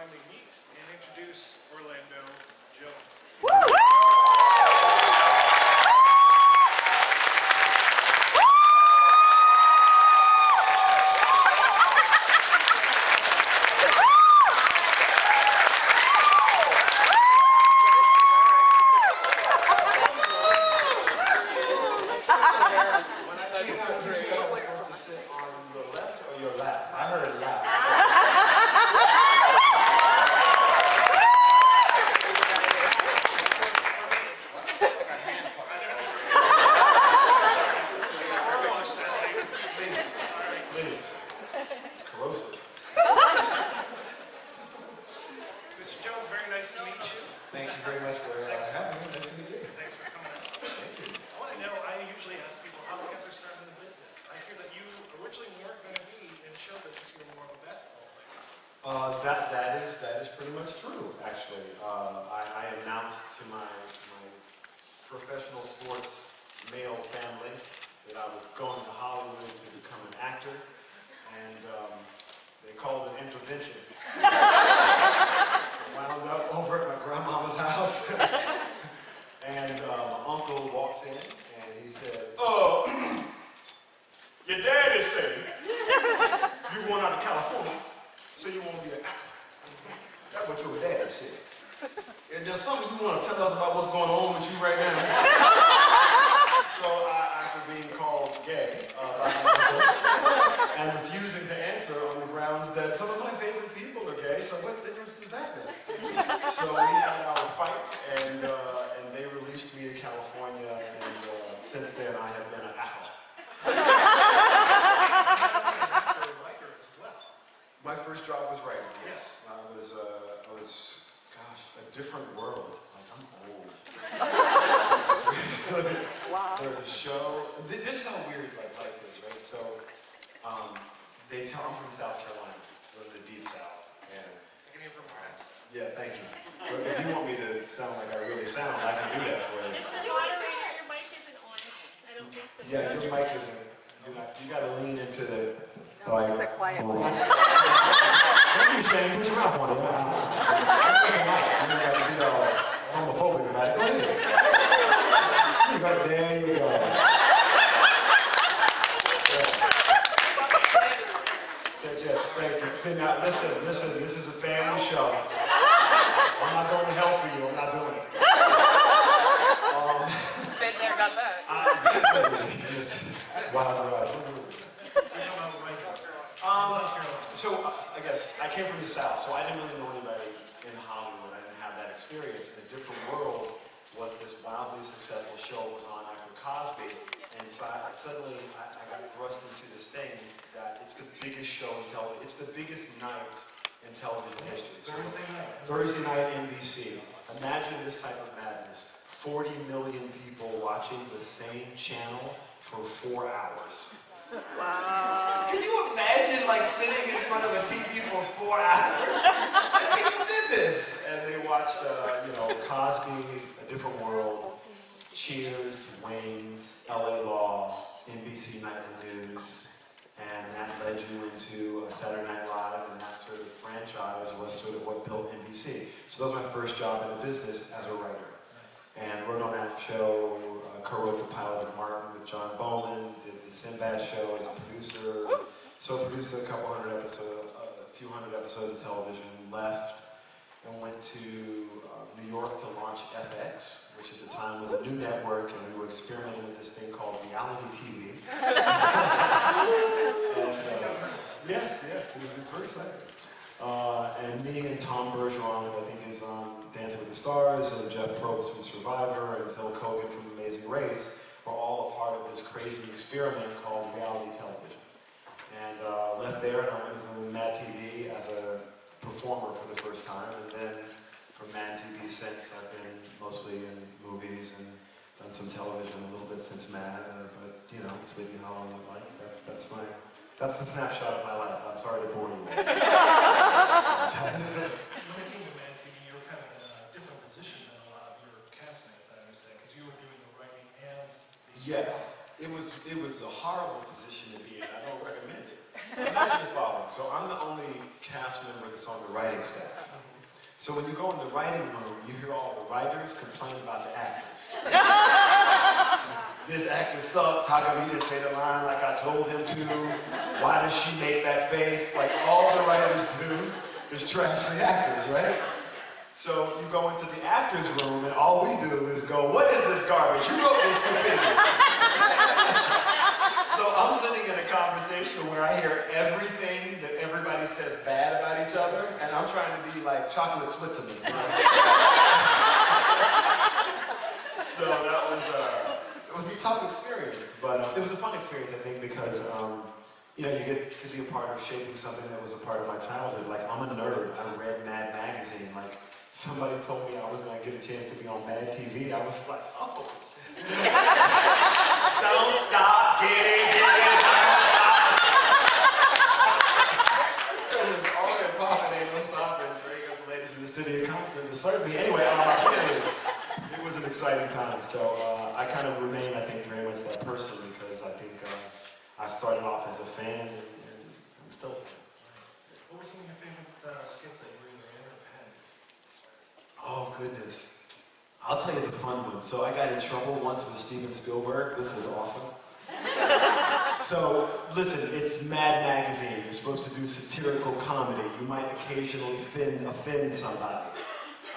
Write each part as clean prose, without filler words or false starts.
finally meet and introduce Orlando Jones. Mr. Jones, very nice to meet you. Thank you very much for having me. Nice to meet you. Thanks for coming out. Thank you. I want to know, I usually ask people how they got their start in the business. I hear that you originally weren't going to be in show business, you were more of a basketball player. That is pretty much true, actually. I announced to my professional sports male family that I was going to Hollywood to become an actor, and they called it intervention. Wound up over at my grandmama's house, and my uncle walks in, and he said, "Oh, your daddy said you going out to California, so you won't be an actor." That's what your daddy said. And there's something you want to tell us about what's going on with you right now. So after being called gay by my uncles, and refusing to answer on the grounds that some of my favorite people are gay, so what difference does that make? So we had our fight, and they released me to California, and since then I have been an actor. My first job was writing, yes. I was, gosh, a different world. Like, I'm old. Wow. There's a show. This is how weird life is, right? So, they tell I'm from South Carolina, from the deep South. And I can hear from your accent. yeah, thank you. But if you want me to sound like I really sound, I can do that for you. Mr. Moderator, your mic isn't on. I don't think so. Yeah, your mic isn't. You got to lean into the. No, it's a quiet one. Don't be ashamed. Put your mouth on it. You don't got to be all homophobic about it. Go ahead. You got it. There you go. Thank you. See, now, listen. This is a family show. I'm not going to hell for you. I'm not doing it. Been there, done that. Wild ride. So, I guess, I came from the South, so I didn't really know anybody in Hollywood. I didn't have that experience. A Different World was this wildly successful show. It was on after Cosby. And so suddenly I got thrust into this thing that it's the biggest show in television. It's the biggest night in television history. So Thursday night NBC. Imagine this type of madness. 40 million people watching the same channel for 4 hours. Wow. Can you imagine like sitting in front of a TV for 4 hours? And people did this. And they watched, Cosby, A Different World, Cheers, Wings, LA Law, NBC Nightly News, and that led you into Saturday Night Live, and that sort of franchise was sort of what built NBC. So that was my first job in the business as a writer. And wrote on that show, co-wrote the pilot of Martin with John Bowman, did the Sinbad show as a producer, so produced a few hundred episodes of television, left, and went to New York to launch FX, which at the time was a new network, and we were experimenting with this thing called reality TV. Yes, it's very exciting. And me and Tom Bergeron, who I think is on Dancing with the Stars, and Jeff Probst from Survivor, and Phil Kogan from Amazing Race, were all a part of this crazy experiment called reality television. And left there, and I went to MadTV as a performer for the first time, and then from MadTV since, I've been mostly in movies and done some television a little bit since Mad, but Sleepy Hollow and Life, that's the snapshot of my life. I'm sorry to bore you. When you came to MadTV, you were kind of in a different position than a lot of your castmates, I understand, because you were doing the writing and the... Yes, it was a horrible position to be in. I don't recommend it. Imagine the following. So So I'm the only cast member that's on the writing staff. So when you go in the writing room, you hear all the writers complain about the actors. This actor sucks, how come he didn't say the line like I told him to? Why does she make that face? Like all the writers do is trash the actors, right? So you go into the actors room and all we do is go, what is this garbage? Who wrote this stupidity? So I'm sitting in a conversation where I hear everything that everybody says bad about each other, and I'm trying to be like chocolate Switzerland. Right? So that was, it was a tough experience, but it was a fun experience, I think, because you know, you get to be a part of shaping something that was a part of my childhood. Like, I'm a nerd. I read Mad Magazine. Like, somebody told me I was going to get a chance to be on MadTV. I was like, oh. Don't stop, get it, don't stop. It was all that popping, ain't no stopping. Bring us ladies from the city of Compton to serve me. Anyway, it was an exciting time. So I kind of remain, I think, very much that person because I think I started off as a fan and I'm still a fan. What were some of your favorite skits that you were either in or penned? Oh, goodness. I'll tell you the fun one. So I got in trouble once with Steven Spielberg. This was awesome. So, listen, it's Mad Magazine. You're supposed to do satirical comedy. You might occasionally offend somebody.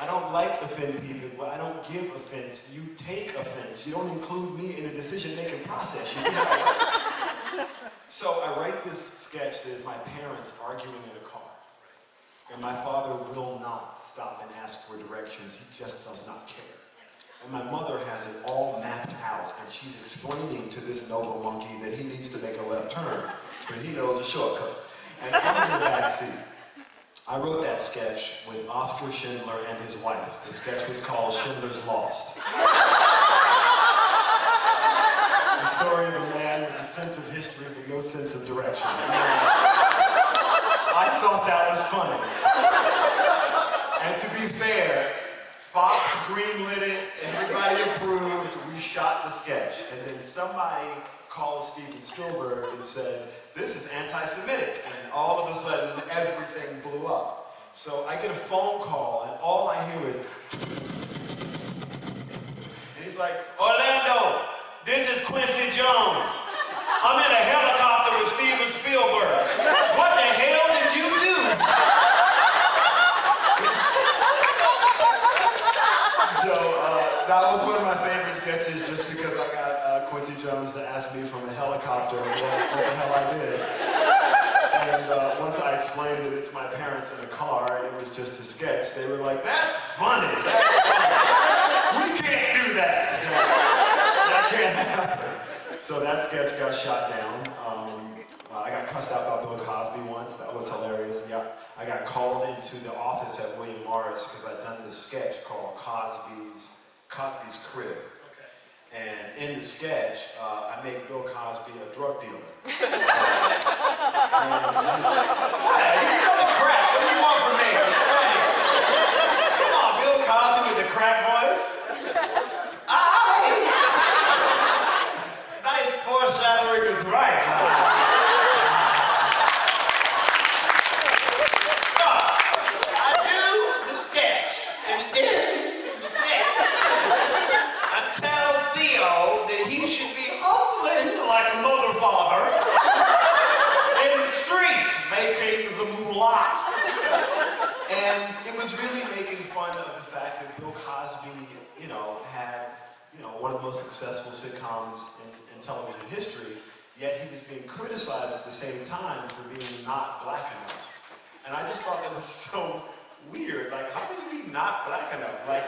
I don't like offend people. Well, I don't give offense. You take offense. You don't include me in the decision-making process. You see how it works? So I write this sketch that is my parents arguing in a car. And my father will not stop and ask for directions. He just does not care. And my mother has it all mapped out, and she's explaining to this noble monkey that he needs to make a left turn, but he knows a shortcut. And I'm in the back seat. I wrote that sketch with Oscar Schindler and his wife. The sketch was called Schindler's Lost. The story of a man with a sense of history but no sense of direction. I thought that was funny. And to be fair, Fox greenlit it, everybody approved, we shot the sketch. And then somebody called Steven Spielberg and said, this is anti-Semitic. And all of a sudden, everything blew up. So I get a phone call, and all I hear is, and he's like, Orlando, this is Quincy Jones. I'm in a helicopter with Steven Spielberg. What the hell did you do? So that was one of my favorite sketches just because I got Quincy Jones to ask me from a helicopter what the hell I did. And once I explained that it's my parents in a car and it was just a sketch, they were like, that's funny, that's funny. We can't do that. That can't happen. So that sketch got shot down. I got cussed out by Bill Cosby once. That was hilarious. Yeah, I got called into the office at William Morris because I'd done this sketch called Cosby's Crib. Okay. And in the sketch, I made Bill Cosby a drug dealer. And he's selling crack. What do you want from me? It's funny. Come on, Bill Cosby with the crack voice. Nice foreshadowing is right. Like a mother father in the street making the moolah. And it was really making fun of the fact that Bill Cosby, had, one of the most successful sitcoms in television history, yet he was being criticized at the same time for being not black enough. And I just thought that was so weird. Like, how can you be not black enough? Like,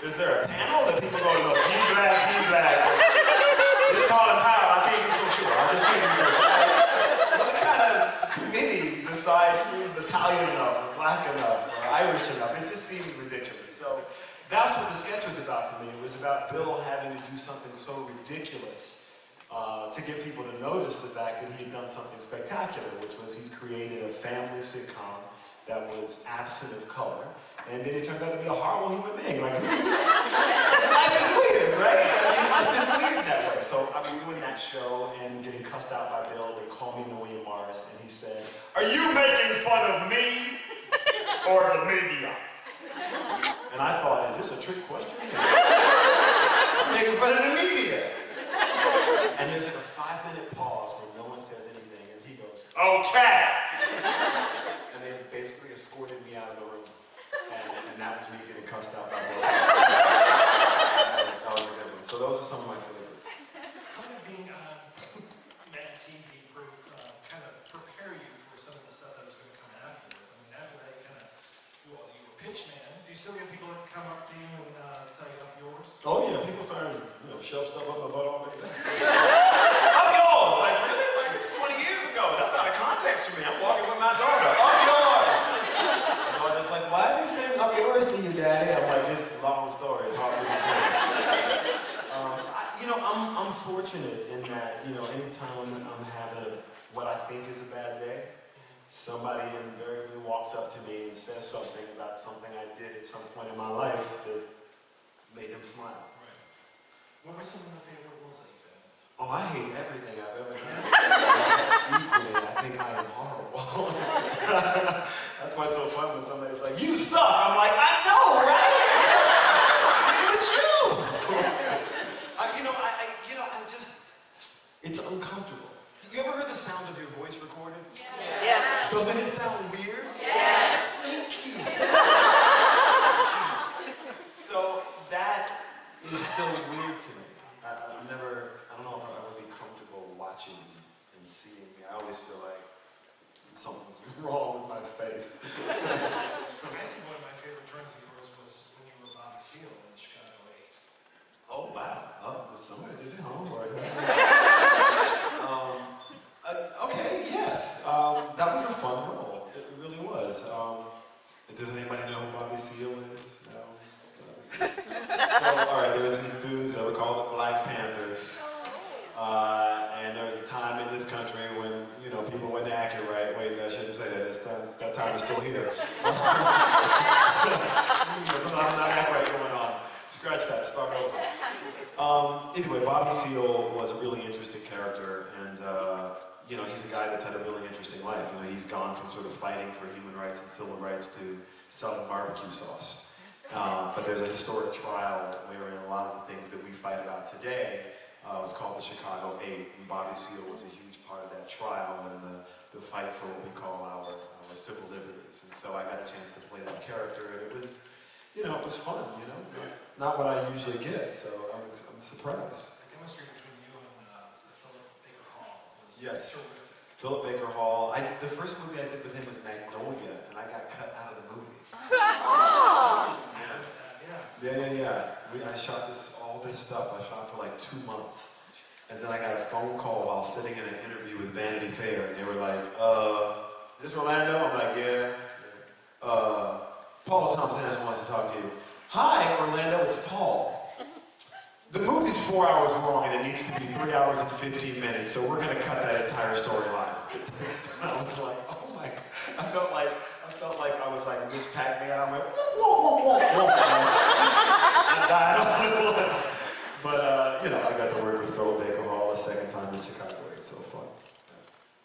is there a panel that people go, look, he black, he black. Just call him Powell, I can't be so sure. I just can't be so sure. What kind of committee decides who's Italian enough, or black enough, or Irish enough? It just seemed ridiculous. So that's what the sketch was about for me. It was about Bill having to do something so ridiculous to get people to notice the fact that he had done something spectacular, which was he created a family sitcom that was absent of color, and then he turns out to be a horrible human being. Like, life is weird, right? I mean, life is weird that way. So I was doing that show and getting cussed out by Bill. They called me William Morris, and he said, "Are you making fun of me or the media?" And I thought, is this a trick question? I'm making fun of the media. And there's like a 5-minute pause where no one says anything, and he goes, "Okay." And they basically escorted me out of the room. And that was me getting cussed out by Bill. That was a good one. So those are some of my favorites. How did being on MadTV kind of prepare you for some of the stuff that was going to come afterwards? I mean, after that, you were pitch man. Do you still get people that come up to you and tell you up yours? Oh yeah, people started, shove stuff up my butt already. Up yours! Like, really? Like, it's 20 years ago. That's out of context for me. I'm walking with my daughter. Up yours! My daughter's like, why are they saying up yours to you, Daddy? I'm like, this is a long story. It's hard to explain. I'm fortunate in that, anytime I'm having what I think is a bad day, somebody invariably walks up to me and says something about something I did at some point in my life that made them smile. Right. What were some of the favorite roles that you've been? Oh, I hate everything I've ever done. Equally, I think I am horrible. That's why it's so fun when somebody's like, "You suck." I'm like, I know, right? Look at you. It's uncomfortable. You ever heard the sound of your voice recorded? Yes. Doesn't it sound weird? Yes. Thank you. So that is still weird to me. I don't know if I'll ever be comfortable watching and seeing me. I always feel like something's wrong with my face. I think one of my favorite turns of yours was when you were Bobby Seale in Chicago 8. Oh, wow. Oh, somebody did their homework. Okay, yes. That was a fun role. It really was. Does anybody know who Bobby Seale is? No? So, all right, there was these dudes that were called the Black Panthers. And there was a time in this country when, people weren't acting right. Wait, I shouldn't say that. That time is still here. There's a lot of not act right going on. Scratch that, start over. Anyway, Bobby Seale was a really interesting character, and he's a guy that's had a really interesting life. He's gone from sort of fighting for human rights and civil rights to selling barbecue sauce. But there's a historic trial wherein a lot of the things that we fight about today was called the Chicago 8, and Bobby Seale was a huge part of that trial and the fight for what we call our civil liberties. And so I got a chance to play that character, and it was fun, Not what I usually get, so I'm surprised. The chemistry between you and Philip Baker Hall was Yes. terrific. Philip Baker Hall. The first movie I did with him was Magnolia, and I got cut out of the movie. Yeah. I shot all this stuff. I shot for like 2 months. And then I got a phone call while sitting in an interview with Vanity Fair, and they were like, is this Orlando? I'm like, yeah. Paul Thompson wants to talk to you. Hi, Orlando, it's Paul. The movie's 4 hours long, and it needs to be 3 hours and 15 minutes, so we're going to cut that entire storyline. I was like, oh my God. I felt like I was like Miss Pac-Man. I went, whoa, whoa, whoa, whoa. I died all at once. But, I got to work with Philip Baker Hall a second time in Chicago. It's so fun. I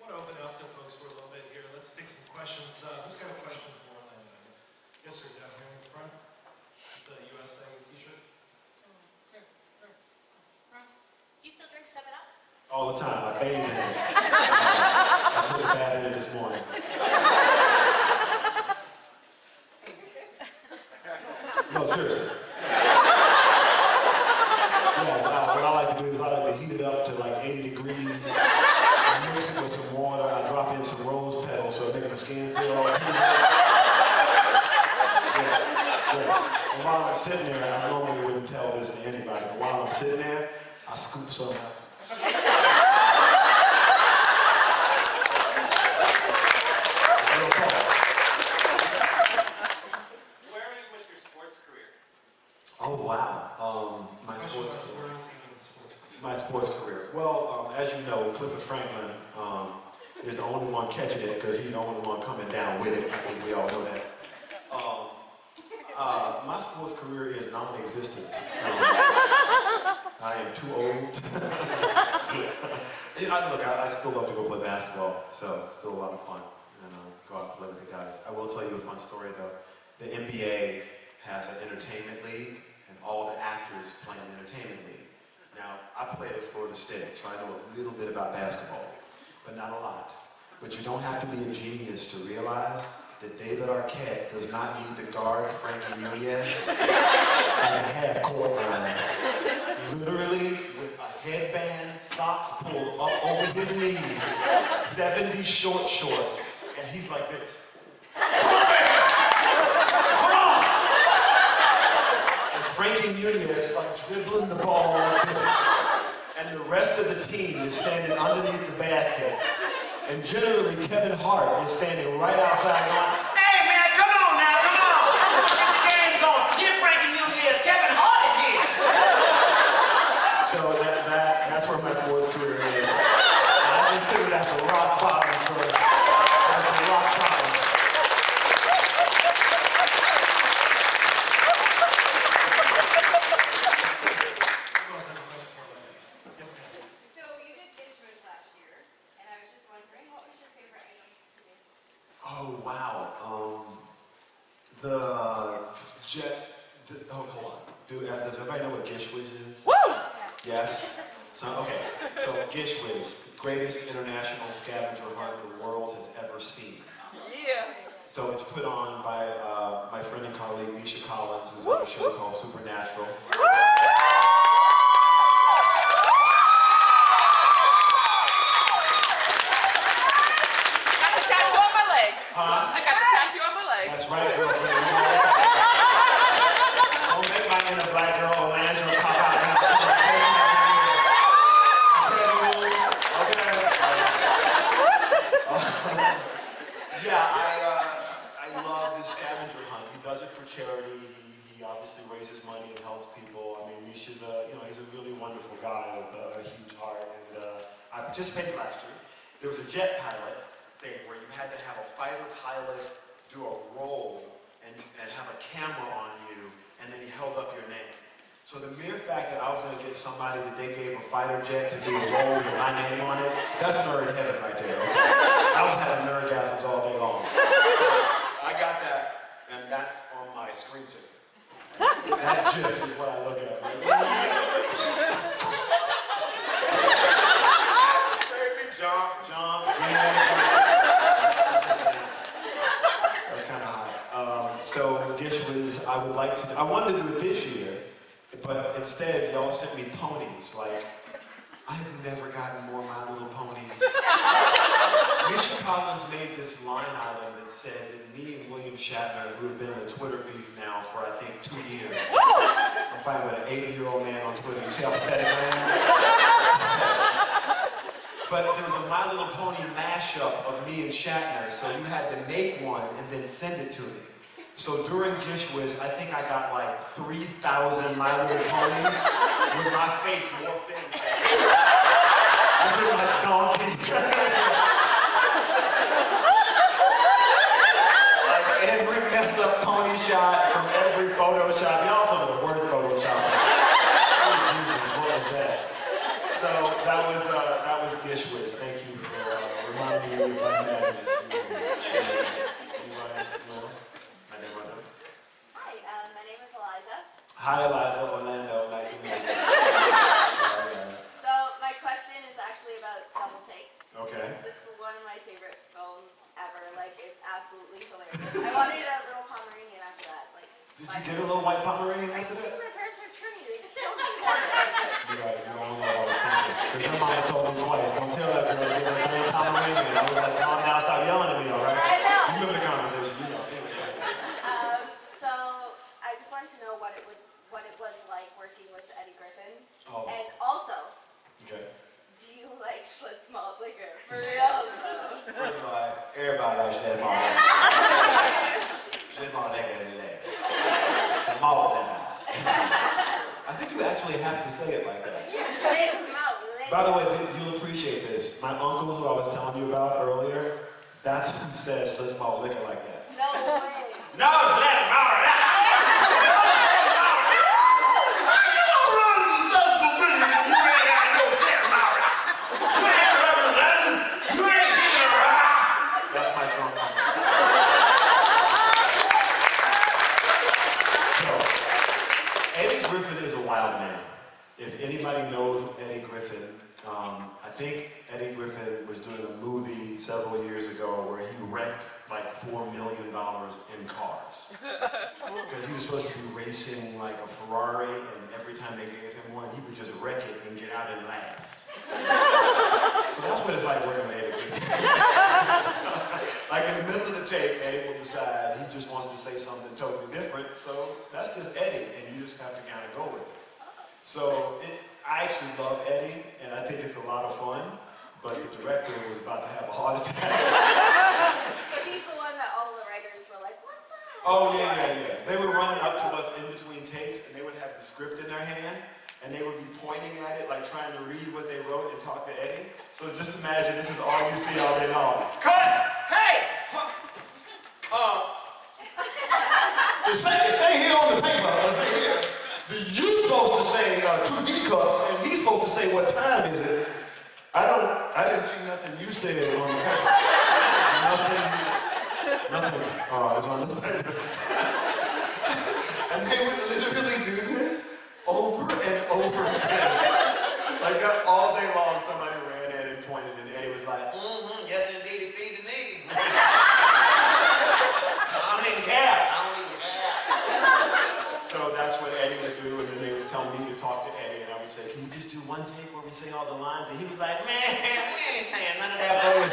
want to open it up to folks for a little bit here. Let's take some questions. Who's got a question for Orlando? Yes, sir, down here in the front. The USA t-shirt. Do you still drink 7-Up? All the time. I bathe in it. I took a bath in it this morning. No, seriously. What I like to do is I like to heat it up to like 80 degrees. I mix it with some water. I drop in some rose petals so it makes the skin feel all cute. Yes. And while I'm sitting there, I normally wouldn't tell this to anybody, but while I'm sitting there, I scoop some up. Where are you with your sports career? Oh wow, my sports career. Well, as you know, Clifford Franklin is the only one catching it because he's the only one coming down with it. we all know that. My sports career is non-existent. I am too old. Look, I still love to go play basketball, so it's still a lot of fun. And go out and play with the guys. I will tell you a fun story though. The NBA has an entertainment league, and all the actors play in the entertainment league. Now, I played at Florida State, so I know a little bit about basketball, but not a lot. But you don't have to be a genius to realize that David Arquette does not need to guard Frankie Nunez in the half-court line. Literally, with a headband, socks pulled up over his knees, 70 short shorts, and he's like this. Come on, baby! Come on! And Frankie Nunez is like dribbling the ball like this. And the rest of the team is standing underneath the basket. And generally, Kevin Hart is standing right outside going, "Hey man, come on now, come on! Get the game going. Forget Frankie Nunez, Kevin Hart is here!" So that's where my sports career is. I consider that the rock bottom, so that's the rock bottom. So you did Fishers last year, and I was just wondering, what was your favorite item to do? Oh wow. Hold on. Does everybody know what Gish Whiz is? Woo! Yes? So Gish Whiz, the greatest international scavenger hunt the world has ever seen. Yeah. So it's put on by my friend and colleague Misha Collins, who's on a show called Supernatural. Got the tattoo on my leg. Huh? I got the tattoo on my leg. That's right, girlfriend. Don't make my inner black girl Olandra pop out and have a conversation okay. Yeah, I love this scavenger hunt. He does it for charity. He obviously raises money and helps people. I mean, Misha's he's a really wonderful guy with a huge heart. And I participated last year. There was a jet pilot thing where you had to have a fighter pilot do a roll and have a camera on you, and then he held up your name. So the mere fact that I was going to get somebody that they gave a fighter jet to do a roll with my name on it, that's nerd heaven right there. Okay? I was having nerdgasms all day long. I got that, and that's on my screensaver. That GIF is what I look at. Baby, jump, yeah. That's kind of hot. So Gish Whiz, I wanted to do it this year, but instead y'all sent me ponies. Like, I've never gotten more My Little Ponies. Misha Collins made this line item that said that me and William Shatner, who have been in the Twitter beef now for I think 2 years, I'm fighting with an 80-year-old man on Twitter. You see how pathetic I am? But there was a My Little Pony mashup of me and Shatner, so you had to make one and then send it to me. So during Gish Whiz, I think I got like 3,000 My Little Ponies with my face morphed in. Looking like donkey. Like every messed up pony shot from every Photoshop. Y'all some of the worst Photoshoppers. Oh Jesus, what was that? So that was Gish Whiz. Thank you for reminding me of my madness. Hi, my name is Eliza. Hi, Eliza, Orlando. Nice to meet you. So my question is actually about Double Take. Okay. This is one of my favorite films ever. Like, it's absolutely hilarious. I wanted a little Pomeranian after that. Like, Did you get a little white Pomeranian I after think that? my parents were trimming. They could kill me. You're right. You don't know what I was thinking. Because your mama told me twice, don't tell that girl to get a damn Pomeranian. I was like, calm down, stop yelling at me, all right? I know. You remember the conversation, you know. So I just wanted to know what it was like working with Eddie Griffin. Oh. And also, Okay. do you like Schlitz malt liquor? For real though. First of all, everybody likes that mall. That mall today. The mall is out. I think you actually have to say it like that. Schlitz malt liquor. By the way, you'll appreciate this. My uncles who I was telling you about earlier, that's who says let's malt liquor like that. No million in cars. Because he was supposed to be racing like a Ferrari, and every time they gave him one, he would just wreck it and get out and laugh. So that's what it's like working with Eddie. Like in the middle of the tape, Eddie will decide he just wants to say something totally different, so that's just Eddie, and you just have to kind of go with it. So I actually love Eddie, and I think it's a lot of fun, but the director was about to have a heart attack. So he's the one that all the writers were like, what the? Oh, yeah. They were running up to us in between takes, and they would have the script in their hand, and they would be pointing at it, like trying to read what they wrote and talk to Eddie. So just imagine this is all you see all day long. Cut! Hey! It say here on the paper, it say here, you supposed to say 2 D cups, and he's supposed to say what time is it. I didn't see nothing you said on the paper. Nothing. Oh, it's on this paper. And they would literally do this over and over again. Like that all day long, somebody ran at it and pointed, and Eddie was like, yes indeed, feed the needy. I don't even care. So that's what Eddie would do, and then they would tell me to talk to Eddie, and I would say, can you just do one take where we say all the lines? And he'd be like, man, we ain't saying none of that bullshit.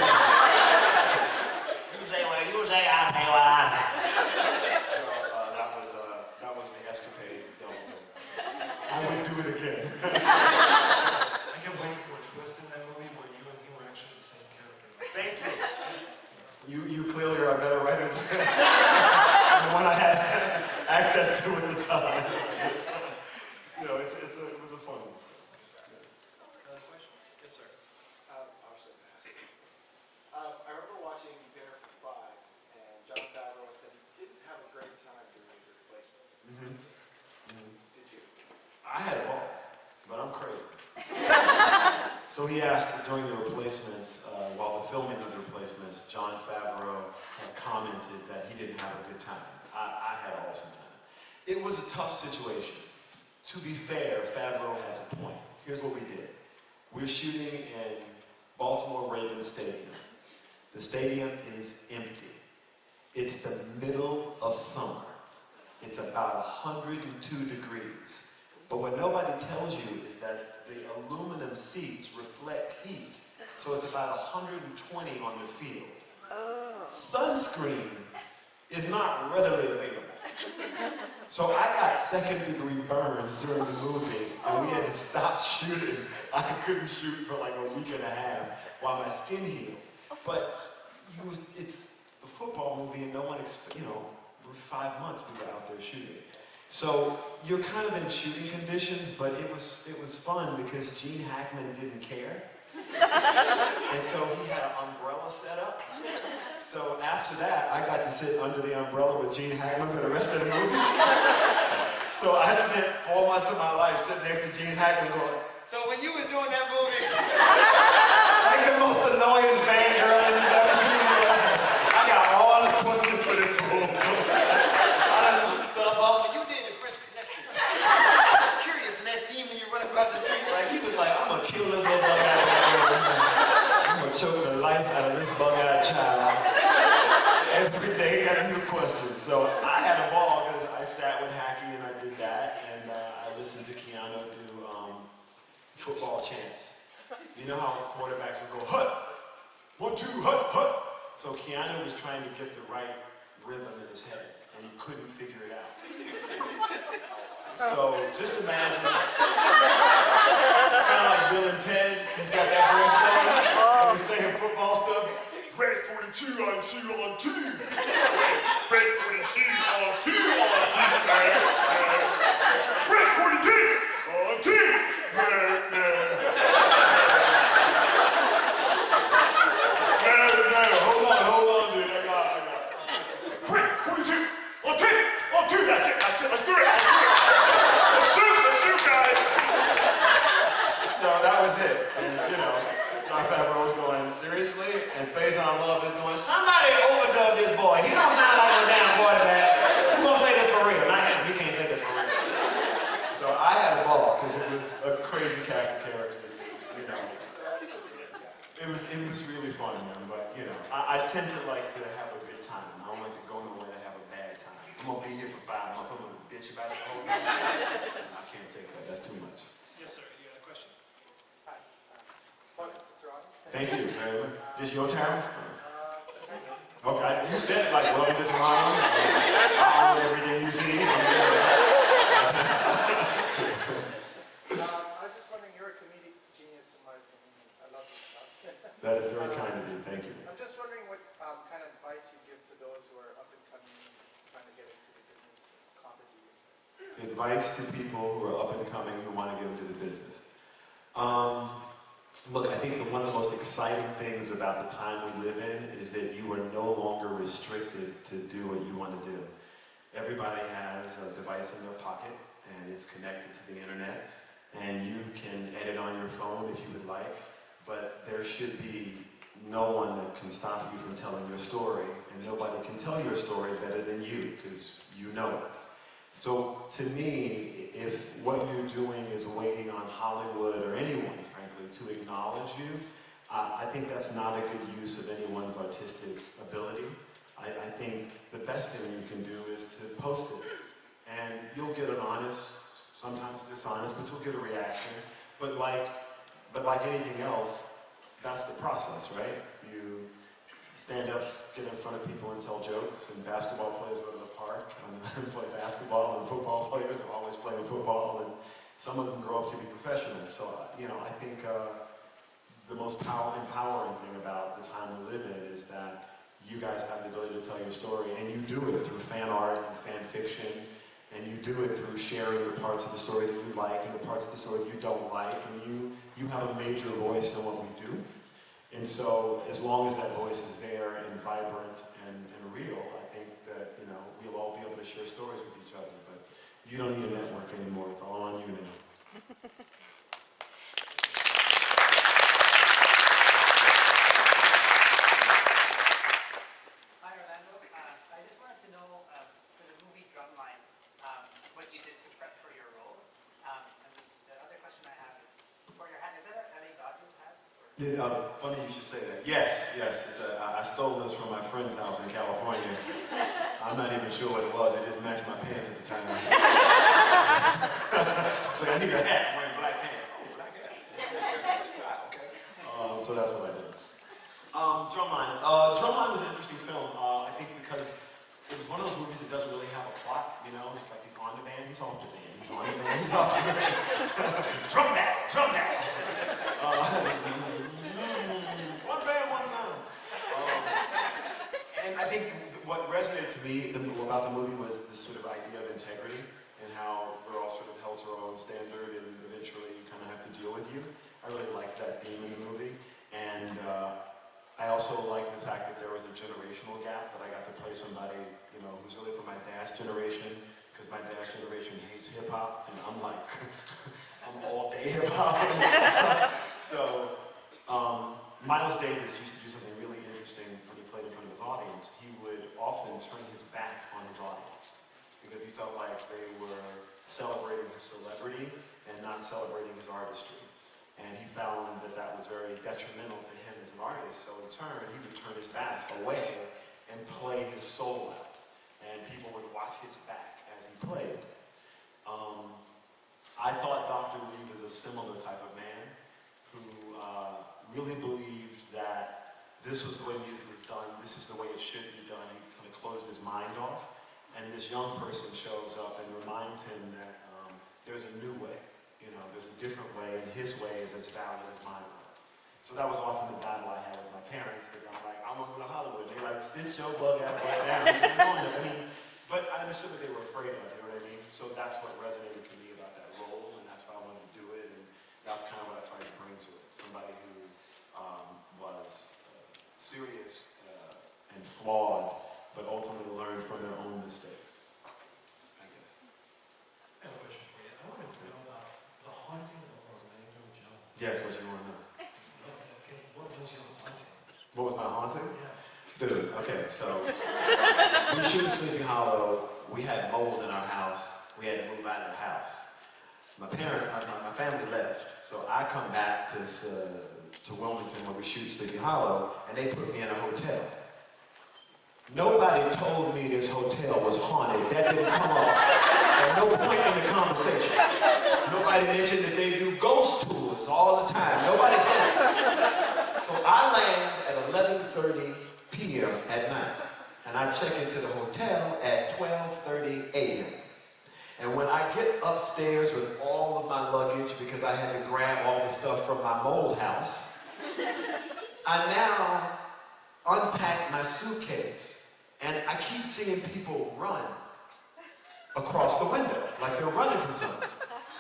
You say what you say, I say what I say. So that was the escapades of Delta. I would do it again. I kept waiting for a twist in that movie where you and he were actually the same character. Thank you. You clearly are a better writer than the one I had access to at the time. You know, it was a fun one. Another question? Yes, sir. I remember watching Dinner for Five, and John Favreau said he didn't have a great time doing the replacement. Did you? I had a ball, but I'm crazy. So he asked during the replacements, while the filming of the replacements, John Favreau had commented that he didn't have a good time. I had an awesome time. It was a tough situation. To be fair, Favreau has a point. Here's what we did. We're shooting in Baltimore Ravens Stadium. The stadium is empty. It's the middle of summer. It's about 102 degrees. But what nobody tells you is that the aluminum seats reflect heat. So it's about 120 on the field. Sunscreen is not readily available. So I got second-degree burns during the movie, and we had to stop shooting. I couldn't shoot for like a week and a half while my skin healed. But it's a football movie, and no one for 5 months we were out there shooting. So you're kind of in shooting conditions, but it was fun because Gene Hackman didn't care. And so he had an umbrella set up. So after that, I got to sit under the umbrella with Gene Hackman for the rest of the movie. So I spent 4 months of my life sitting next to Gene Hackman going, so when you was doing that movie, like the most annoying fangirl that you've ever seen in your life. I got all the questions for this fool. I done looked stuff up, but you did the French Connection. I was curious in that scene when you run across the street, like he was like, I'm gonna kill this little bug out of I'm gonna choke the life out of this bug-eyed child. Every day got a new question. So I had a ball because I sat with Hackey and I did that, and I listened to Keanu do football chants. You know how quarterbacks would go, hut, 1, 2, hut, hut. So Keanu was trying to get the right rhythm in his head, and he couldn't figure it out. So just imagine, it's kind of like Bill and Ted's. He's got that voice going. And he's saying football stuff. Break 42 on 2 on 2. Break 42 on 2 on 2. Break 42 on 2. Hold on, dude. I got it. Break 42 on 2. That's it. Let's do it. Let's shoot, guys. So that was it. And John Favreau was going, seriously? And Faison Love is going, somebody overdub this boy. He don't sound like no damn quarterback. Who's gonna say this for real? Not him. He can't say this for real. So I had a ball because it was a crazy cast of characters. It was really fun, man, but you know, I tend to like to have a good time. I don't like to go nowhere to have a bad time. I'm gonna be here for 5 months. I'm gonna bitch about it the whole time. I can't take that. That's too much. Yes, sir, you got a question? Hi. Welcome to Toronto. Thank you very much. This your town? Okay, you said it like welcome to Toronto. I own everything you see. I was just wondering, you're a comedic genius in my opinion. I love this stuff. That is very kind of you. Thank you. I'm just wondering what kind of advice you give to those who are up and coming, trying to get into the business of comedy. Advice to people who are up and coming who want to get into the business. Look, I think one of the most exciting things about the time we live in is that you are no longer restricted to do what you want to do. Everybody has a device in their pocket and it's connected to the internet, and you can edit on your phone if you would like, but there should be no one that can stop you from telling your story, and nobody can tell your story better than you, because you know it. So to me, if what you're doing is waiting on Hollywood or anyone, frankly, to acknowledge you, I think that's not a good use of anyone's artistic ability. I think the best thing you can do is to post it. And you'll get an honest, sometimes dishonest, but you'll get a reaction. But like anything else, that's the process, right? You stand up, get in front of people and tell jokes, and basketball players go to the park and play basketball, and football players are always playing football, and some of them grow up to be professionals. So, you know, I think the most empowering thing about the time we live in is that you guys have the ability to tell your story, and you do it through fan art and fan fiction, and you do it through sharing the parts of the story that you like and the parts of the story you don't like, and you have a major voice in what we do. And so, as long as that voice is there and vibrant and real, I think that, you know, we'll all be able to share stories with each other. But you don't need a network anymore. It's all on you now. Hi, Orlando. I just wanted to know, for the movie Drumline, what you did to prep for your role. And the other question I have is, for your hat, is that a LA Dodgers hat? Yeah, funny you should say that. Yes. I stole this from my friend's house in California. I'm not even sure what it was. It just matched my pants at the time. So I need a hat. I'm wearing black pants. Oh, black hats. That's right. Okay. So that's what I did. Drumline. Drumline was an interesting film. I think because it was one of those movies that doesn't really have a plot. You know, it's like he's on the band, he's off the band, he's on the band, he's off the band. Drum that. One band, one sound. And I think what resonated to me about the movie was this sort of idea of integrity and how we're all sort of held to our own standard, and eventually you kind of have to deal with you. I really liked that theme in the movie, and I also liked the fact that there was a generational gap, that I got to play somebody, you know, who's really from my dad's generation, because my dad's generation hates hip hop, and I'm like, I'm all day hip hop. So, Miles Davis used to do something really interesting when he played in front of his audience. He would often turn his back on his audience because he felt like they were celebrating his celebrity and not celebrating his artistry. And he found that that was very detrimental to him as an artist. So in turn, he would turn his back away and play his soul out. And people would watch his back as he played. I thought Dr. Lee was a similar type of man who really believed that this was the way music was done, this is the way it should be done. He kind of closed his mind off. And this young person shows up and reminds him that there's a new way. You know, there's a different way, and his way is as valid as mine was. So that was often the battle I had with my parents, because I'm like, I want to go to Hollywood. They're like, sit your bug out right down. I mean, but I understood what they were afraid of, you know what I mean? So that's what resonated to me about that role, and that's why I wanted to do it, and that's kind of what I tried to bring to it. Somebody who was serious and flawed, but ultimately learned from their own mistakes, I guess. I have a question for you. I wanted to know about the haunting of Orlando Jones. Yes, what you want to know? Okay, what was your haunting? What was my haunting? Yeah. Dude, okay, so we shoot Sleepy Hollow. We had mold in our house. We had to move out of the house. My family left, so I come back to to Wilmington where we shoot Sleepy Hollow, and they put me in a hotel. Nobody told me this hotel was haunted. That didn't come up at no point in the conversation. Nobody mentioned that they do ghost tours all the time. Nobody said it. So I land at 11:30 p.m. at night, and I check into the hotel at 12:30 a.m. And when I get upstairs with all of my luggage, because I had to grab all the stuff from my mold house, I now unpack my suitcase. And I keep seeing people run across the window, like they're running from something.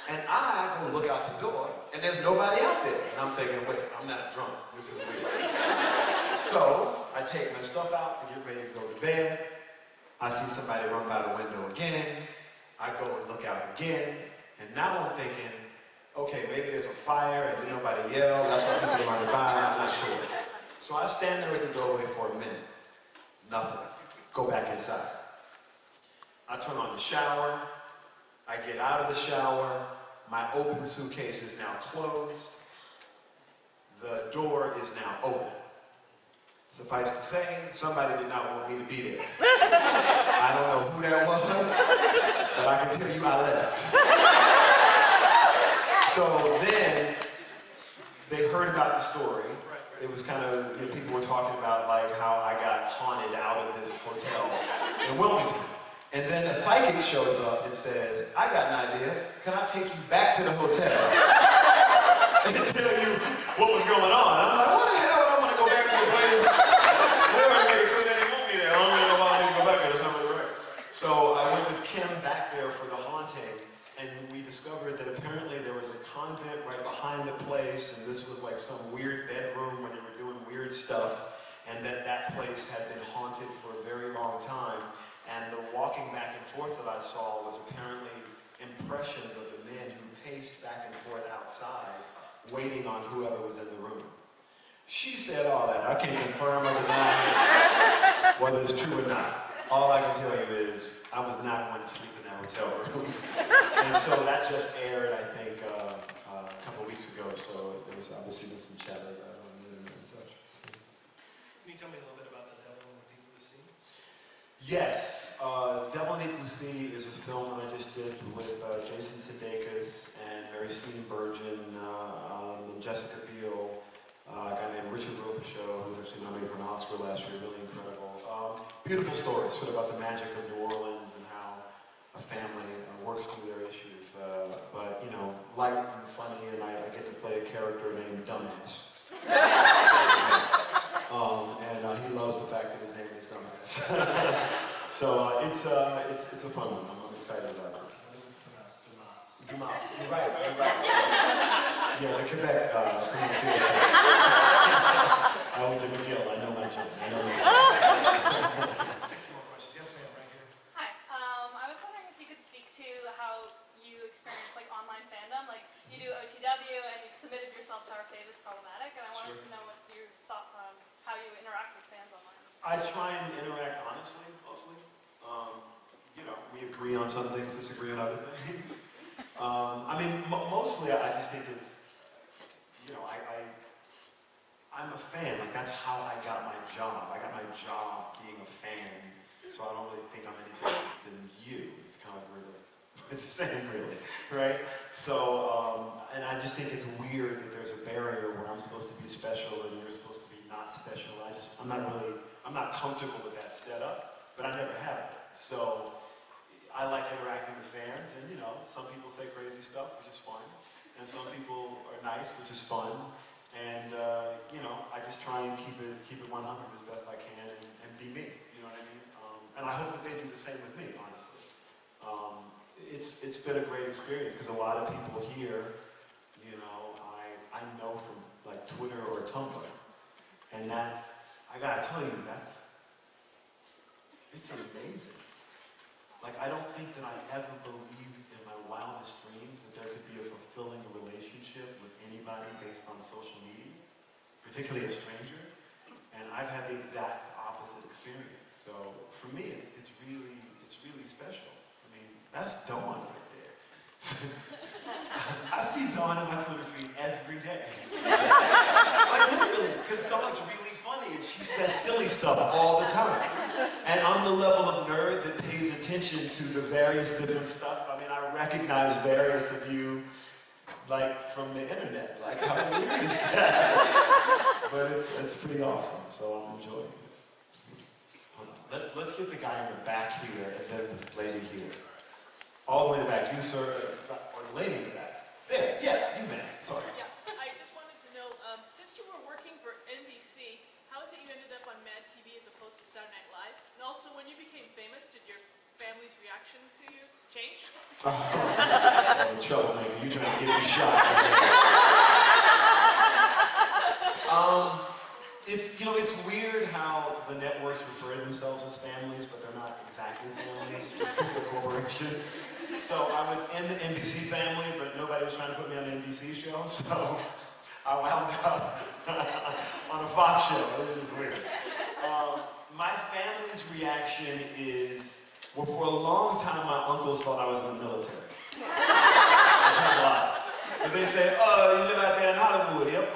And I go look out the door, and there's nobody out there. And I'm thinking, wait, I'm not drunk. This is weird. So I take my stuff out and get ready to go to bed. I see somebody run by the window again. I go and look out again. And now I'm thinking, okay, maybe there's a fire and then nobody yelled. That's why people are running by. I'm not sure. So I stand there at the doorway for a minute. Nothing. Go back inside. I turn on the shower. I get out of the shower. My open suitcase is now closed. The door is now open. Suffice to say, somebody did not want me to be there. I don't know who that was, but I can tell you I left. So then, they heard about the story. It was kind of, people were talking about like how I got haunted out of this hotel in Wilmington. And then a psychic shows up and says, I got an idea. Can I take you back to the hotel and tell you what was going on? I'm like, what the hell would I want to go back to the place where I made it clear they didn't want me there. I don't really know why I need to go back there. That's not really right. So I went with Kim back there for the haunting. And we discovered that apparently there was a convent right behind the place, and this was like some weird bedroom where they were doing weird stuff, and that place had been haunted for a very long time. And the walking back and forth that I saw was apparently impressions of the men who paced back and forth outside, waiting on whoever was in the room. She said all that. I can't confirm or deny whether it's true or not. All I can tell you is I was not going to sleep in that hotel room. And so that just aired, I think, a couple weeks ago. So there was obviously been some chatter about it on the internet and such. Can you tell me a little bit about The Devil and the Deep Blue Sea? Yes, Devil in the Deep Blue Sea is a film that I just did with Jason Sudeikis and Mary Steenburgen and Jessica Biel, a guy named Richard Robichaud, who was actually nominated for an Oscar last year, really incredible. Beautiful story, sort of about the magic of New Orleans and how a family works through their issues. But, you know, light and funny, and I get to play a character named Dumbass. And he loves the fact that his name is Dumbass. So it's a fun one. I'm excited about it. Dumas. You're right. Yeah, the Quebec pronunciation. I went to McGill. I know my joke. I know my stuff. Some more questions. Yes, ma'am, right here. Hi. I was wondering if you could speak to how you experience like online fandom. Like you do OTW and you've submitted yourself to Our Fate is Problematic, and I wanted to know what your thoughts on how you interact with fans online. I try and interact honestly, mostly. You know, we agree on some things, disagree on other things. I mean, mostly I just think it's, you know, I'm a fan. Like, that's how I got my job. I got my job being a fan, so I don't really think I'm any different than you. It's kind of really, it's the same, really, right? So, and I just think it's weird that there's a barrier where I'm supposed to be special and you're supposed to be not special. I'm not comfortable with that setup, but I never have it. So, I like interacting with fans, and you know, some people say crazy stuff, which is fun, and some people are nice, which is fun, and you know, I just try and keep it 100 as best I can, and be me. You know what I mean? And I hope that they do the same with me, honestly. It's been a great experience because a lot of people here, you know, I know from like Twitter or Tumblr, and I gotta tell you, it's amazing. Like, I don't think that I ever believed in my wildest dreams that there could be a fulfilling relationship with anybody based on social media, particularly a stranger. And I've had the exact opposite experience. So for me, it's really special. I mean, that's Dawn right there. I see Dawn on my Twitter feed every day. Like literally, because Dawn's really funny and she says silly stuff all the time. And I'm the level of nerd that pays attention to the various different stuff. I mean, I recognize various of you like from the internet. Like, how weird is that? But it's pretty awesome, so I'm enjoying it. Hold on. Let's get the guy in the back here and then this lady here. All the way in the back. You, sir, or the lady in the back. There, yes, you man. Sorry. Yeah, I just wanted to know, since you were working for NBC, how is it you ended up on MadTV as opposed to Saturday Night Live? And also, when you became famous, did your family's reaction to you change? Oh, troublemaker. You trying to get me shot. It's weird how the networks refer to themselves as families, but they're not exactly families, just because they're corporations. So I was in the NBC family, but nobody was trying to put me on the NBC show, so I wound up on a Fox show. It was weird. My family's reaction is, well, for a long time, my uncles thought I was in the military. That's not a lot. But they say, you live out there in Hollywood, yep,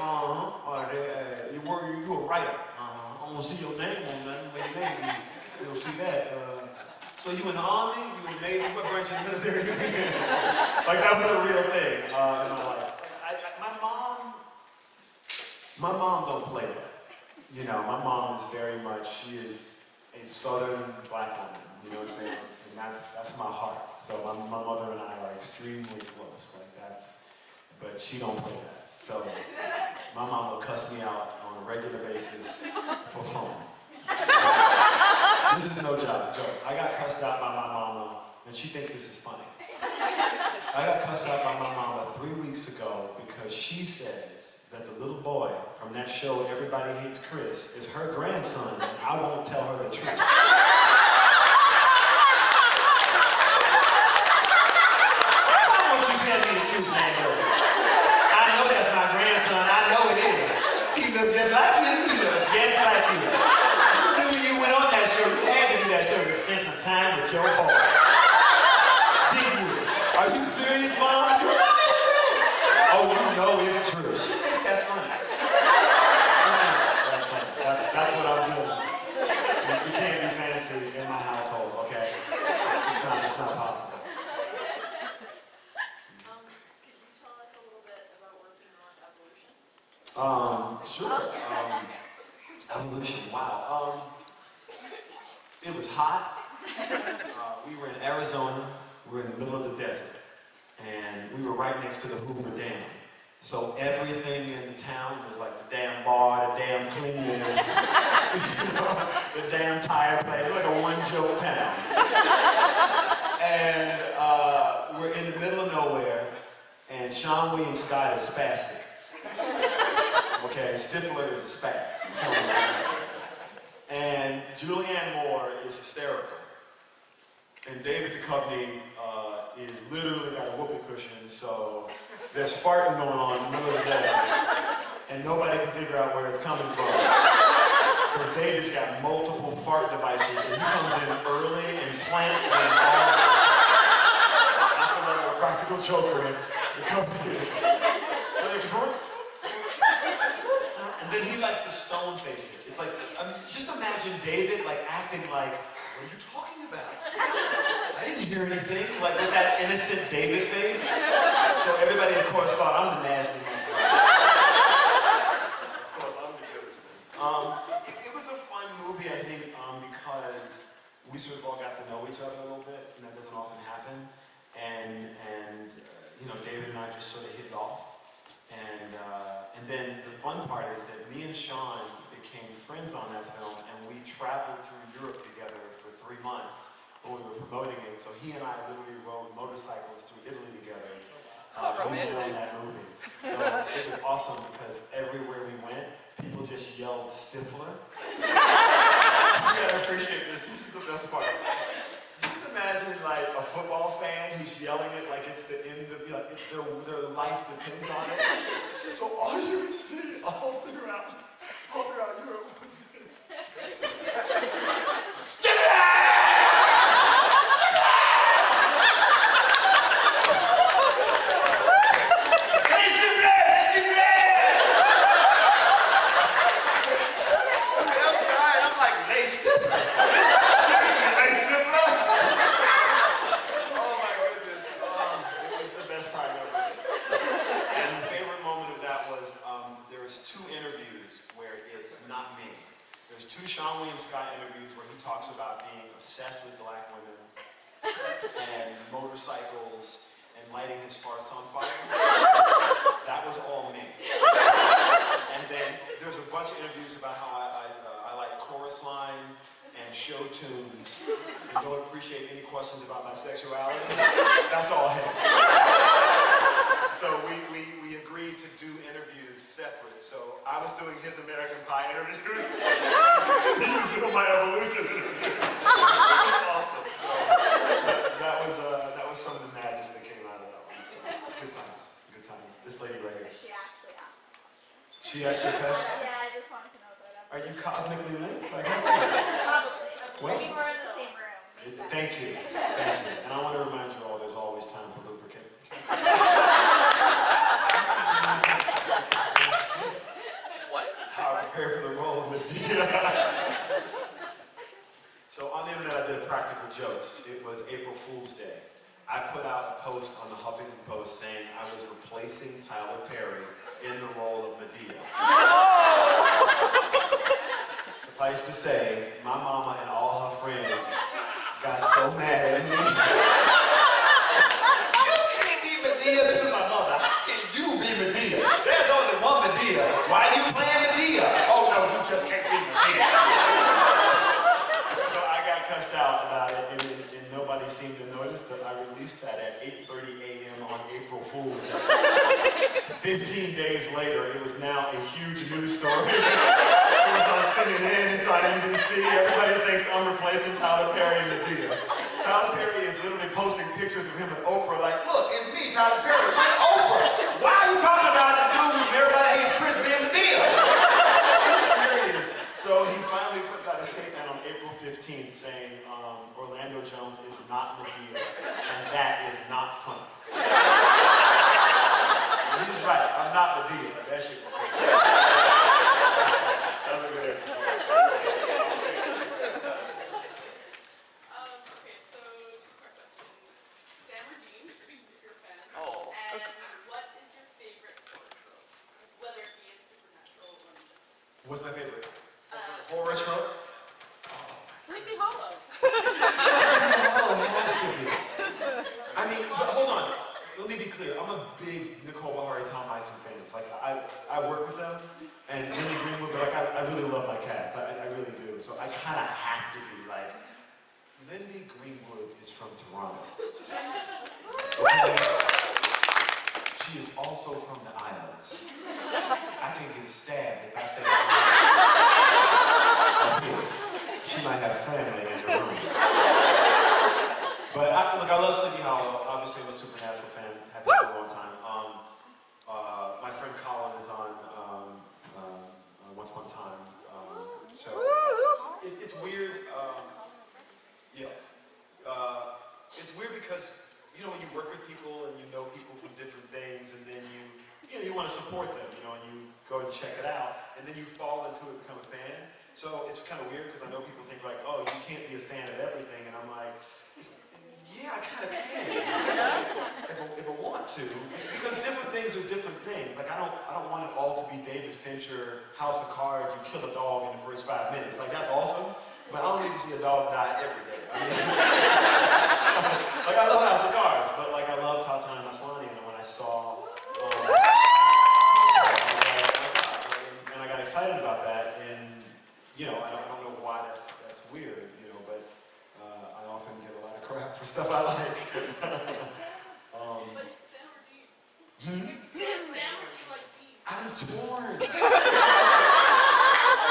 or you a writer, I don't see your name on nothing, but your name, you'll see that. So you in the Army, you in the Navy, what branch of the military you in? Like, that was a real thing in my life. My mom don't play that. You know, my mom is very much, she is a Southern black woman, you know what I'm saying? And that's my heart. So my mother and I are extremely close, like that's, but she don't play that. So my mom will cuss me out on a regular basis for fun. This is no joke. I got cussed out by my mama, and she thinks this is funny. I got cussed out by my mama 3 weeks ago because she says that the little boy from that show, Everybody Hates Chris, is her grandson, and I won't tell her the truth. Why won't you tell me the truth, man? I know that's my grandson. I know it is. He looks just like you. He looks just like you. When you went on that show, you had to do that show to spend some time with your boy. Didn't you? Are you serious, Mom? You know it's true. Oh, you know it's true. She thinks that's funny. That's funny. That's what I'm doing. You can't be fancy in my household, okay? It's not possible. Could you tell us a little bit about working on Evolution? Sure. Evolution, wow. It was hot. We were in Arizona. We were in the middle of the desert. And we were right next to the Hoover Dam. So everything in the town was like the damn bar, the damn cleaners, the damn tire place. It was like a one-joke town. And we're in the middle of nowhere, and Sean William Scott is spastic. Okay, Stifler is a spaz, I'm telling you. And Julianne Moore is hysterical. And David Duchovny is literally got a whoopee cushion, so there's farting going on in the middle of the desert, and nobody can figure out where it's coming from. Because David's got multiple fart devices, and he comes in early and plants them all. That's the level of practical joker the company is. And then he likes to stone face it. It's like, just imagine David like acting like, what are you talking about? I didn't hear anything. Like with that innocent David face. So everybody, of course, thought I'm the nasty one. Of course, I'm the ghost. It was a fun movie, I think, because we sort of all got to know each other a little bit. You know, it doesn't often happen. And you know, David and I just sort of hit it off. And then the fun part is that me and Sean became friends on that film, and we traveled through Europe together for 3 months when we were promoting it. So he and I literally rode motorcycles through Italy together. On that movie. So it was awesome because everywhere we went, people just yelled Stifler. You gotta appreciate this. This is the best part. Just imagine like a football fan who's yelling it like it's the end of their life depends on it. So all you would see all throughout Europe was this. Stifler! motorcycles and lighting his farts on fire. That was all me. And then there's a bunch of interviews about how I like chorus line and show tunes and don't appreciate any questions about my sexuality. That's all him. So we agreed to do interviews separate. So I was doing his American Pie interviews. He was doing my evolution interviews. It was awesome. So that was some of the madness that came out of that one. So good times, good times. This lady right here. She actually asked. She actually passed. Yeah, I just wanted to know that. Are you cosmically linked? Like, Probably. Well, I think we're in the same room. Makes sense. thank you. Thank you. And I want to remind you all, there's always time for lubricant. What? How I prepare for the role of Medea. So on the internet, I did a practical joke. It was April Fool's Day. I put out a post on the Huffington Post saying I was replacing Tyler Perry in the role of Medea. Suffice to say, my mama and all her friends got so mad at me. You can't be Medea. This is my mother. How can you be Medea? There's only one Medea. Why are you playing Medea? Oh no, you just can't be Medea. So I got cussed out about it, and nobody seemed to notice that I released that at 8:30 a.m. on April Fool's Day. 15 days later, it was now a huge news story. It was on CNN, it's on NBC. Everybody thinks I'm replacing Tyler Perry and Medea. Tyler Perry is literally posting pictures of him and Oprah like, look, it's me, Tyler Perry, with Oprah. Why are you talking about the dude who everybody hates Chris being Medea? It's serious. So he finally puts out a statement on April 15th saying Orlando Jones is not Medea, and that is not funny. He's right, I'm not Medea. That shit was crazy. That's a good answer. Okay, so two-part question. Sam or Dean, if you're a fan. Oh. And what is your favorite horror trope? Whether it be in supernatural or not. What's my favorite? Horror trope? Sleepy Hollow. Oh, it has to be. I mean, but hold on. Let me be clear. I'm a big Nicole Bahari, Tom Hyson fan. Like, I work with them, and Lily Greenwood, but like, I really love my cast. I really do. So I kind of have to be like, Lily Greenwood is from Toronto. Okay? She is also from the islands. I can get stabbed if I say that. She might have family in the room. But look, I love Sleepy Hollow. Obviously, I'm a Supernatural fan. Have been for a long time. My friend Colin is on Once Upon a Time. So it's weird. It's weird because when you work with people and you know people from different things, and then you want to support them, and you go and check it out, and then you fall into it, become a fan. So it's kind of weird because I know people think like, oh, you can't be a fan of everything, and I'm like, yeah, I kind of can if I want to, because different things are different things. Like I don't want it all to be David Fincher, House of Cards, you kill a dog in the first 5 minutes. Like that's awesome, but I don't need to see a dog die every day. I mean, like I love House of Cards, but like I love Tatiana Maslany, and when I saw, and I got excited about that, and I don't know why that's weird, but I often get a lot of crap for stuff I like. But Sam or Dean? Sam or like Dean? I'm torn.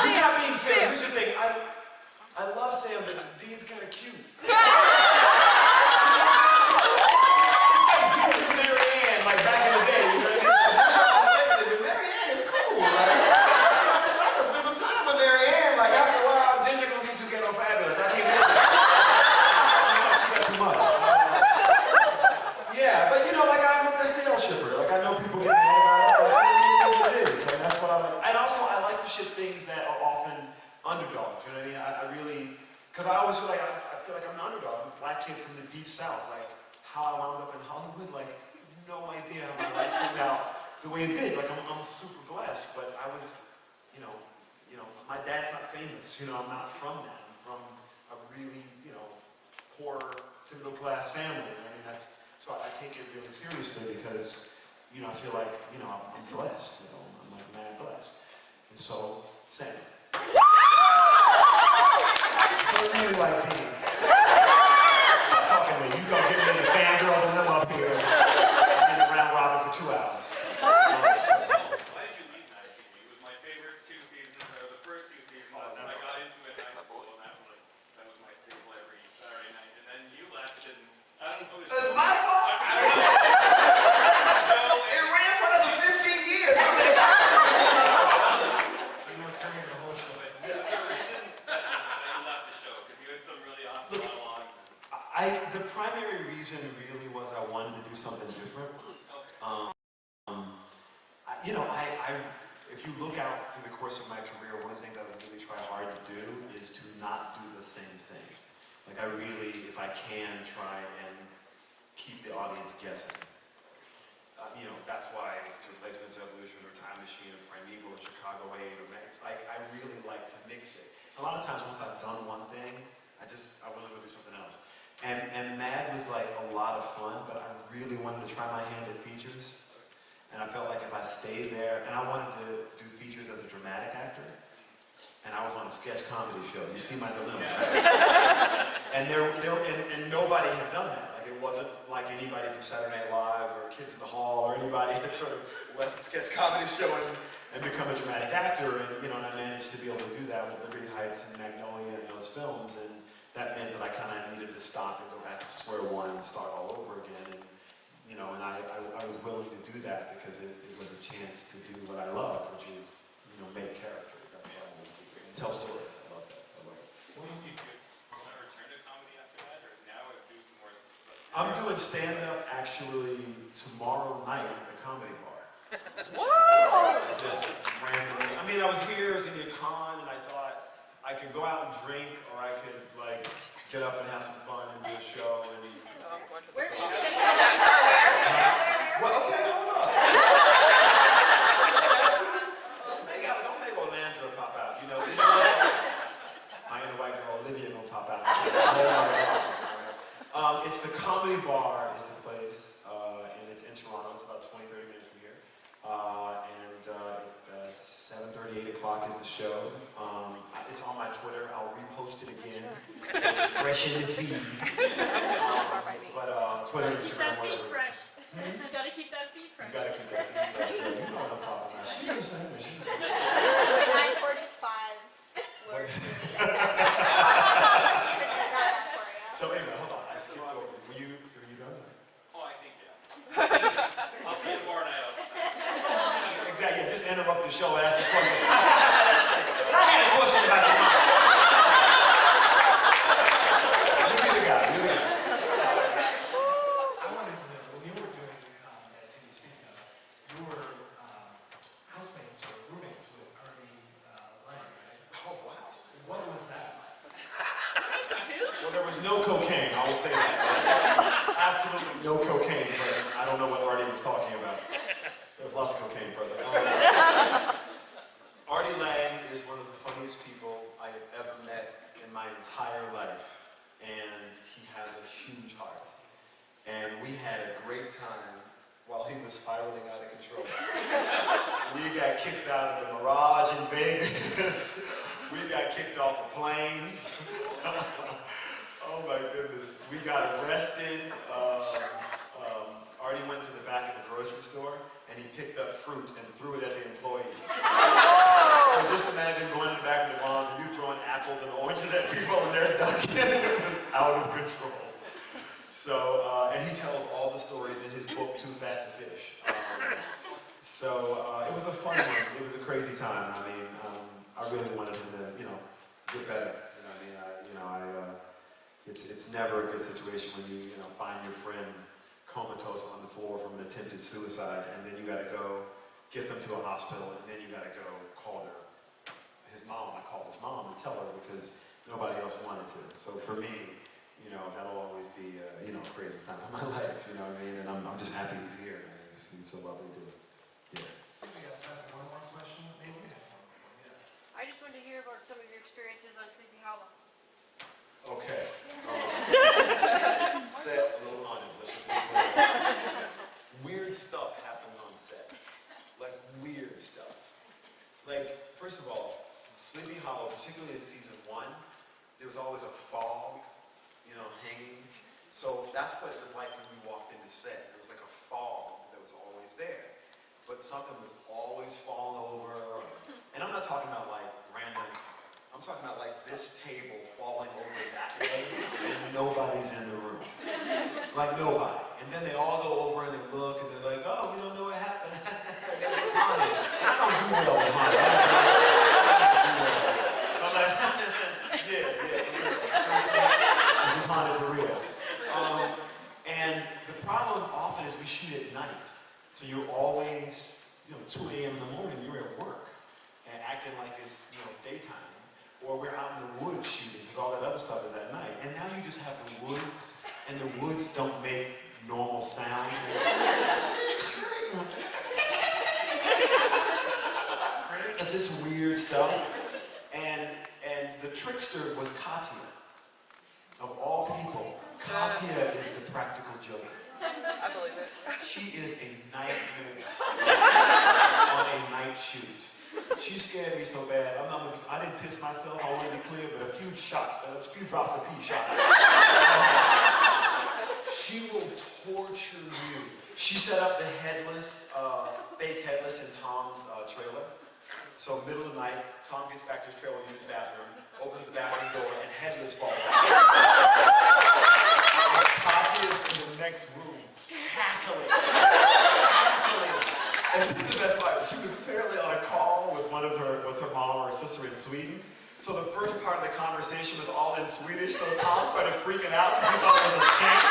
You're not being fair. Here's the thing. I love Sam, but Dean's kind of cute. Marianne, like back in the day, Sensitive. Marianne is cool. Like, I can spend some time with Marianne. Like after a while, Ginger gonna get too ghetto fabulous. I can't do it. She got too much. Yeah, but like I'm a stale shipper. Like I know people get mad about it, but it is. Like that's what I like. And also I like to ship things that are often underdogs. You know what I mean? I really, because I always feel like I feel like I'm an underdog. I'm a black kid from the deep south. Like how I wound up in Hollywood. Like no idea how my life turned out the way it did. Like I'm super blessed, but I was, my dad's not famous. I'm not from that. I'm from a really, poor to middle class family. I mean, so I take it really seriously because, you know, I feel like, you know, I'm blessed, you know, I'm like mad blessed. And so, same. I really like team. Stop talking to me. You go get me the fangirl and them up here and get a round robin for 2 hours. Why did you leave MadTV? It was my favorite 2 seasons, or the first 2 seasons. That's when I got into it in high school, and that was my staple every Saturday night. And then you left, and I don't know. It's my fault. It ran for another 15 years. How many times? You were carrying the whole show. Is there a reason that you left the show? Because you had some really awesome monologues. The primary reason really was I wanted to do something different. You know, if you look out through the course of my career, one thing that I really try hard to do is to not do the same thing. Like I really, if I can, try and keep the audience guessing. You know, that's why it's Replacements, Evolution, or Time Machine, or Primeval, or Chicago 8, or it's like I really like to mix it. A lot of times once I've done one thing, I really want to do something else. And Mad was like a lot of fun, but I really wanted to try my hand at features. And I felt like if I stayed there, and I wanted to do features as a dramatic actor, and I was on a sketch comedy show. You see my dilemma, right? And and nobody had done that. Like it wasn't like anybody from Saturday Night Live or Kids in the Hall or anybody had sort of left the sketch comedy show and become a dramatic actor. And you know, and I managed to be able to do that with Liberty Heights and Magnolia and those films. And that meant that I kind of needed to stop and go back to square one and start all over again. And you know, and I was willing to do that because it was a chance to do what I love, which is, you know, make characters. That's what I want to do. And tell stories. I love that. I love it. What do you see? Do you want to return to comedy after that, or now do some more? I'm doing stand-up actually tomorrow night at the Comedy Bar. Whoa! Just randomly. I mean, I was here, it was in the con, and I thought I could go out and drink, or I could like get up and have some fun and do a show. And Where is well, it? okay, hold up. Don't make Orlando pop out. You know what? My inner white girl Olivia gonna pop out. It's the Comedy Bar is the place, and it's in Toronto. It's about 20, 30 minutes from here. And at 7:30, 8 o'clock is the show. It's on my Twitter. I'll repost it again. So it's fresh in the feed. But Twitter, Keep Instagram, that feed whatever. fresh. You gotta keep that feed You fresh. gotta keep that feed fresh. You know what I'm talking about. She is saying it. 9:45 works. So anyway, hold on. I skipped over. Were you done? Oh, I think I'll see you tomorrow night. Exactly. Yeah, just interrupt the show and ask the question. But I had a question about your mom. You be the guy. You're the guy. I wanted to know, when you were doing MadTV, speaking of, you were housemates or roommates with Artie Lang, right? Oh wow. What was that like? Well, there was no cocaine. I will say that. Absolutely no cocaine present. I don't know what Artie was talking about. There was lots of cocaine present. Artie Lang is one of the funniest people I have ever met in my entire life. And he has a huge heart. And we had a great time while he was spiraling out of control. We got kicked out of the Mirage in Vegas. We got kicked off the planes. Oh my goodness. We got arrested. Artie went to the back of the grocery store and he picked up fruit and threw it at the employees. So just imagine going to the back of the malls and you throwing apples and oranges at people and they're ducking. It was out of control. So, and he tells all the stories in his book, Too Fat to Fish. So it was a fun one. It was a crazy time. I mean, I really wanted him to, you know, get better. You know, I mean, it's never a good situation when you know, find your friend comatose on the floor from an attempted suicide, and then you got to go get them to a hospital, and then you got to go call his mom. I called his mom to tell her because nobody else wanted to. So for me, you know, that'll always be, you know, a crazy time in my life. You know what I mean? And I'm just happy he's here. Man. He's so lovely to do it. Yeah. I think we got time for one more question. Maybe we have one more. Yeah. I just wanted to hear about some of your experiences on Sleepy Hollow. Okay. was always a fog, you know, hanging. So that's what it was like when we walked into set. It was like a fog that was always there. But something was always falling over. And I'm not talking about like random, I'm talking about like this table falling over that way and nobody's in the room. Like nobody. And then they all go over and they look and they're like, oh, we don't know what happened. It was haunted. I don't do well with haunted. So I'm like, yeah, for real. Seriously, this is haunted for real. And the problem often is we shoot at night. So you're always, 2 a.m. in the morning, you're at work and acting like it's, daytime. Or we're out in the woods shooting because all that other stuff is at night. And now you just have the woods, and the woods don't make normal sound. It's this weird stuff. And the trickster was Katya. Of all people, Katya is the practical joker. I believe it. She is a nightmare on a night shoot. She scared me so bad. I didn't piss myself, I want to be clear, but a few drops of pee shot. She will torture you. She set up the fake headless in Tom's trailer. So middle of the night, Tom gets back to his trailer, uses the bathroom, opens the bathroom door, and headless falls out. Katya is in the next room, cackling. And this is the best part. She was apparently on a call with her mom or her sister in Sweden. So the first part of the conversation was all in Swedish, so Tom started freaking out because he thought it was a chant.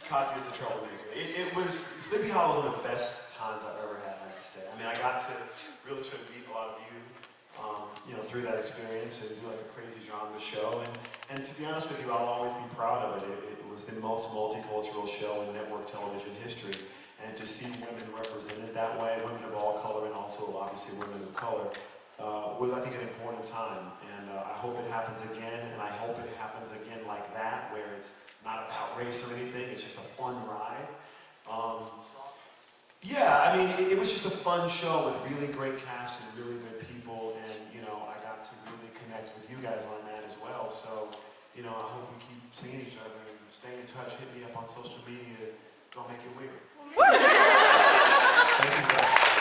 Katya's a troublemaker. Sleepy Hollow was one of the best times I've ever had, I have to say. I mean, I got to really sort of meet a lot of you, through that experience and do like a crazy genre show. And to be honest with you, I'll always be proud of it. It was the most multicultural show in network television history. And to see women represented that way, women of all color and also obviously women of color, was, I think, an important time. And I hope it happens again, and I hope it happens again like that, where it's not about race or anything, it's just a fun ride. Yeah, I mean, it was just a fun show with really great cast and really good people, and, I got to really connect with you guys on that as well. So, I hope we keep seeing each other and stay in touch. Hit me up on social media. Don't make it weird. Thank you guys.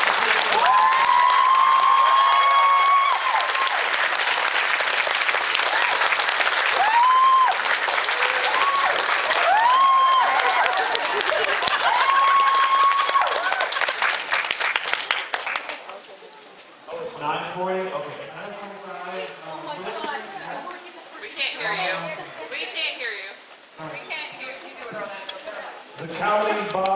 Oh, it's 9:40? Okay. 9:45. Oh my God. We can't hear you. We can't hear you. We can't hear you. The County Bob